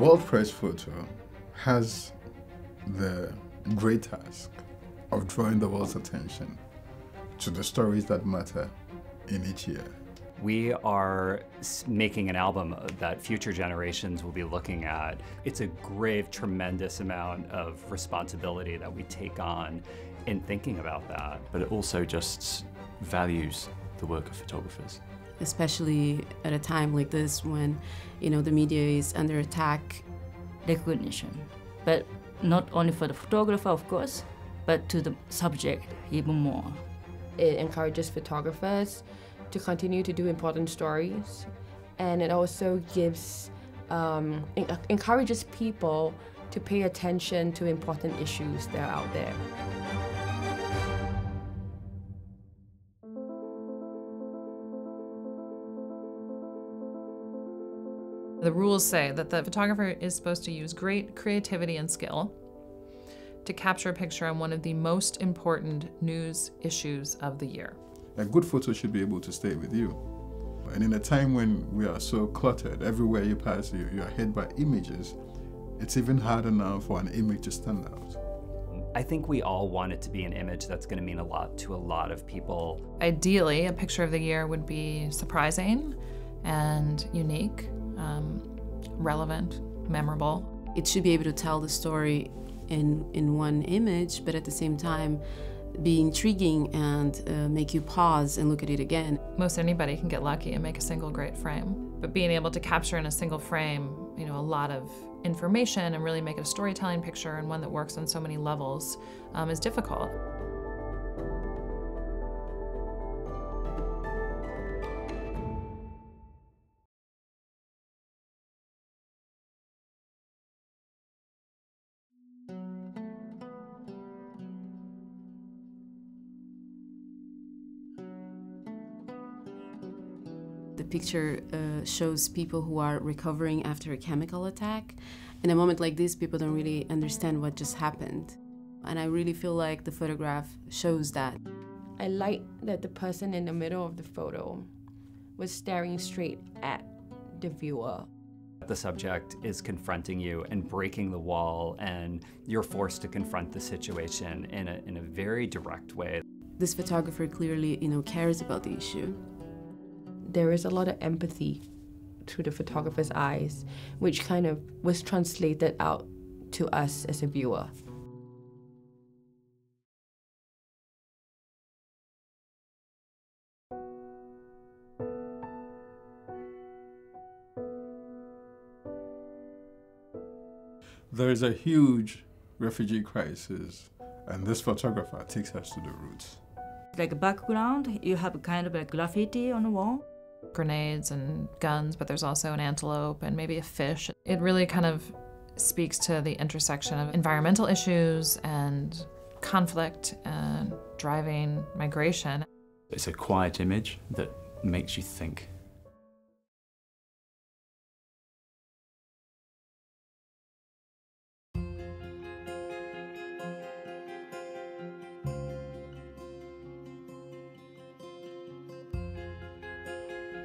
World Press Photo has the great task of drawing the world's attention to the stories that matter in each year. We are making an album that future generations will be looking at. It's a grave, tremendous amount of responsibility that we take on in thinking about that. But it also just values the work of photographers. Especially at a time like this when, the media is under attack. Recognition, but not only for the photographer, of course, but to the subject even more. It encourages photographers to continue to do important stories, and it also gives, encourages people to pay attention to important issues that are out there. The rules say that the photographer is supposed to use great creativity and skill to capture a picture on one of the most important news issues of the year. A good photo should be able to stay with you. And in a time when we are so cluttered, everywhere you pass, you are hit by images, it's even harder now for an image to stand out. I think we all want it to be an image that's going to mean a lot to a lot of people. Ideally, a picture of the year would be surprising and unique, relevant, memorable. It should be able to tell the story in one image, but at the same time be intriguing and make you pause and look at it again. Most anybody can get lucky and make a single great frame, but being able to capture in a single frame, a lot of information and really make it a storytelling picture and one that works on so many levels is difficult. The picture shows people who are recovering after a chemical attack. In a moment like this, people don't really understand what just happened. And I really feel like the photograph shows that. I like that the person in the middle of the photo was staring straight at the viewer. The subject is confronting you and breaking the wall, and you're forced to confront the situation in a very direct way. This photographer clearly, cares about the issue. There is a lot of empathy through the photographer's eyes, which kind of was translated out to us as a viewer. There is a huge refugee crisis, and this photographer takes us to the roots. Like a background, you have kind of a graffiti on the wall. Grenades and guns, but there's also an antelope and maybe a fish. It really kind of speaks to the intersection of environmental issues and conflict and driving migration. It's a quiet image that makes you think.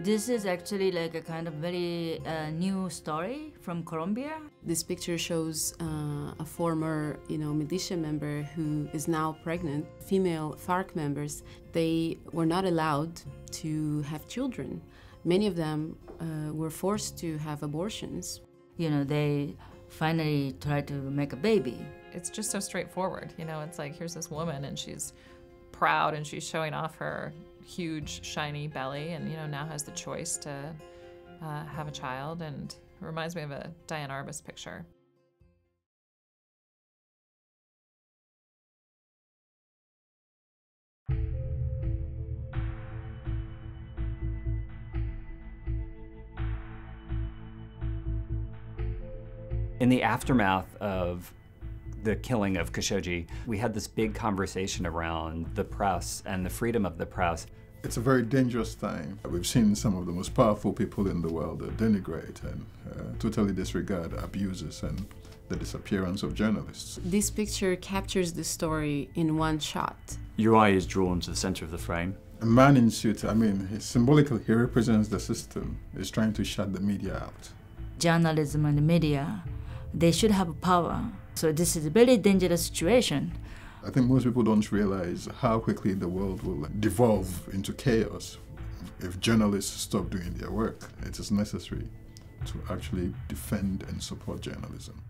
This is actually like a kind of very new story from Colombia. This picture shows a former, militia member who is now pregnant. Female FARC members, they were not allowed to have children. Many of them were forced to have abortions. They finally tried to make a baby. It's just so straightforward. It's like, here's this woman and she's proud and she's showing off her huge, shiny belly and, now has the choice to have a child, and it reminds me of a Diane Arbus picture. In the aftermath of the killing of Khashoggi, we had this big conversation around the press and the freedom of the press. It's a very dangerous time. We've seen some of the most powerful people in the world denigrate and totally disregard abuses and the disappearance of journalists. This picture captures the story in one shot. Your eye is drawn to the center of the frame. A man in suit, symbolically, he represents the system. He's trying to shut the media out. journalism and media, they should have power. So this is a very dangerous situation. I think most people don't realize how quickly the world will devolve into chaos if journalists stop doing their work. It is necessary to actually defend and support journalism.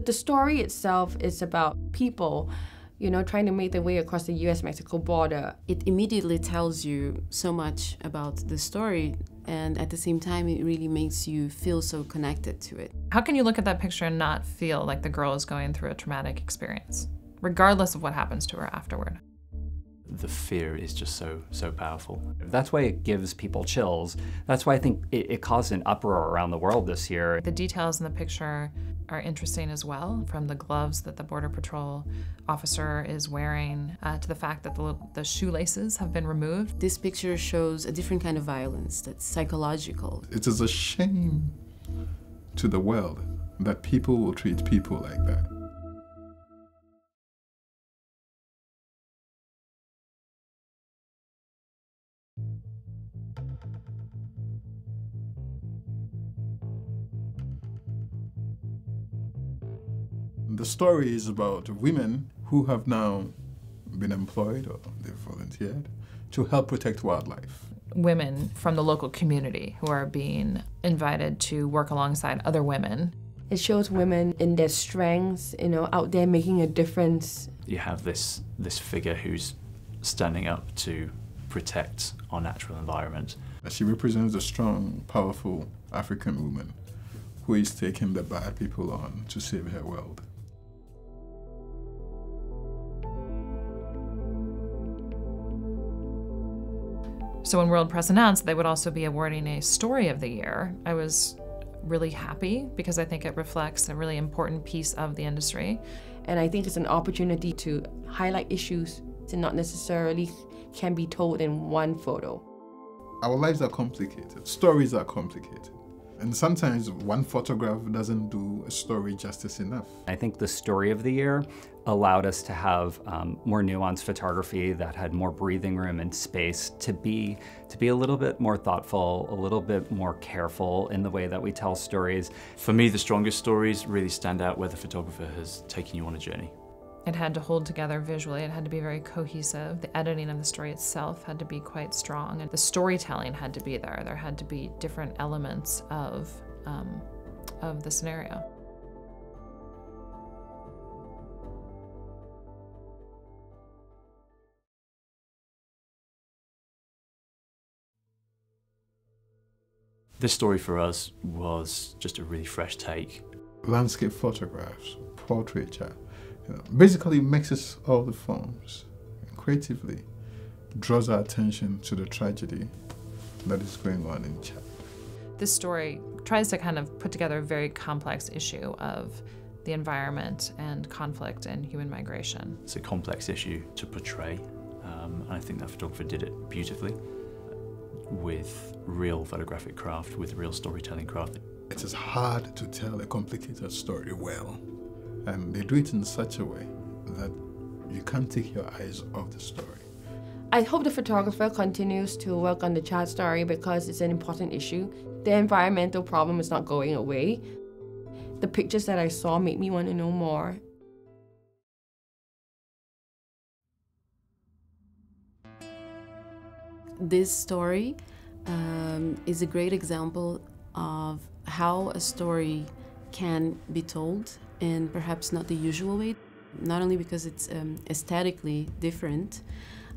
The story itself is about people, trying to make their way across the US-Mexico border. It immediately tells you so much about the story, and at the same time, it really makes you feel so connected to it. How can you look at that picture and not feel like the girl is going through a traumatic experience, regardless of what happens to her afterward? The fear is just so powerful. That's why it gives people chills. That's why I think it caused an uproar around the world this year. The details in the picture are interesting as well, from the gloves that the Border Patrol officer is wearing to the fact that the shoelaces have been removed. This picture shows a different kind of violence that's psychological. It is a shame to the world that people will treat people like that. The story is about women who have now been employed or they've volunteered to help protect wildlife. Women from the local community who are being invited to work alongside other women. It shows women in their strengths, out there making a difference. You have this figure who's standing up to protect our natural environment. She represents a strong, powerful African woman who is taking the bad people on to save her world. So when World Press announced they would also be awarding a Story of the Year, I was really happy because I think it reflects a really important piece of the industry. And I think it's an opportunity to highlight issues that not necessarily can be told in one photo. Our lives are complicated. Stories are complicated. And sometimes one photograph doesn't do a story justice enough. I think the Story of the Year allowed us to have more nuanced photography that had more breathing room and space to be a little bit more thoughtful, a little bit more careful in the way that we tell stories. For me, the strongest stories really stand out where the photographer has taken you on a journey. It had to hold together visually, it had to be very cohesive. The editing of the story itself had to be quite strong, and the storytelling had to be there. There had to be different elements of the scenario. This story for us was just a really fresh take. Landscape photographs, portraiture, basically mixes all the forms and creatively draws our attention to the tragedy that is going on in Chad. This story tries to kind of put together a very complex issue of the environment and conflict and human migration. It's a complex issue to portray, and I think that photographer did it beautifully with real photographic craft, with real storytelling craft. It is hard to tell a complicated story well, and they do it in such a way that you can't take your eyes off the story. I hope the photographer continues to work on the Chad story because it's an important issue. The environmental problem is not going away. The pictures that I saw made me want to know more. This story is a great example of how a story can be told in perhaps not the usual way, not only because it's aesthetically different,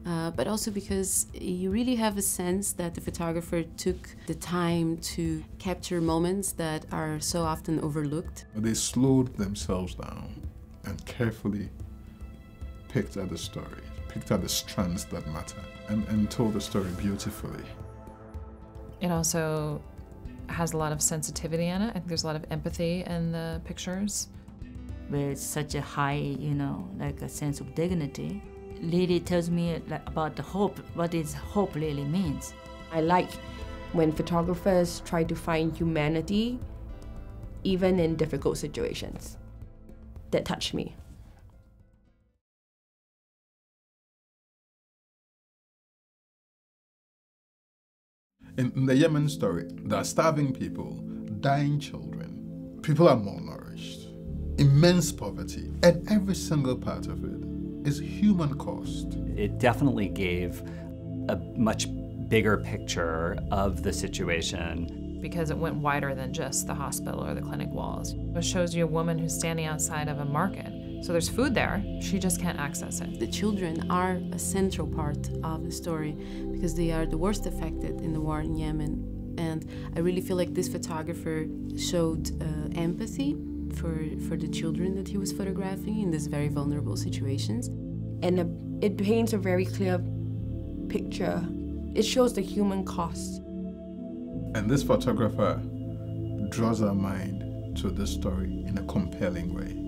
but also because you really have a sense that the photographer took the time to capture moments that are so often overlooked. They slowed themselves down and carefully picked at the story, picked at the strands that matter, and told the story beautifully. It also has a lot of sensitivity in it. I think there's a lot of empathy in the pictures. With such a high, like a sense of dignity, really tells me about the hope, what is hope really means. I like when photographers try to find humanity even in difficult situations. That touched me. In the Yemen story, there are starving people, dying children, people are malnourished, immense poverty, and every single part of it is human cost. It definitely gave a much bigger picture of the situation. Because it went wider than just the hospital or the clinic walls. It shows you a woman who's standing outside of a market. So there's food there, she just can't access it. The children are a central part of the story because they are the worst affected in the war in Yemen. And I really feel like this photographer showed empathy for the children that he was photographing in these very vulnerable situations. And it paints a very clear picture. It shows the human cost. And this photographer draws our mind to this story in a compelling way.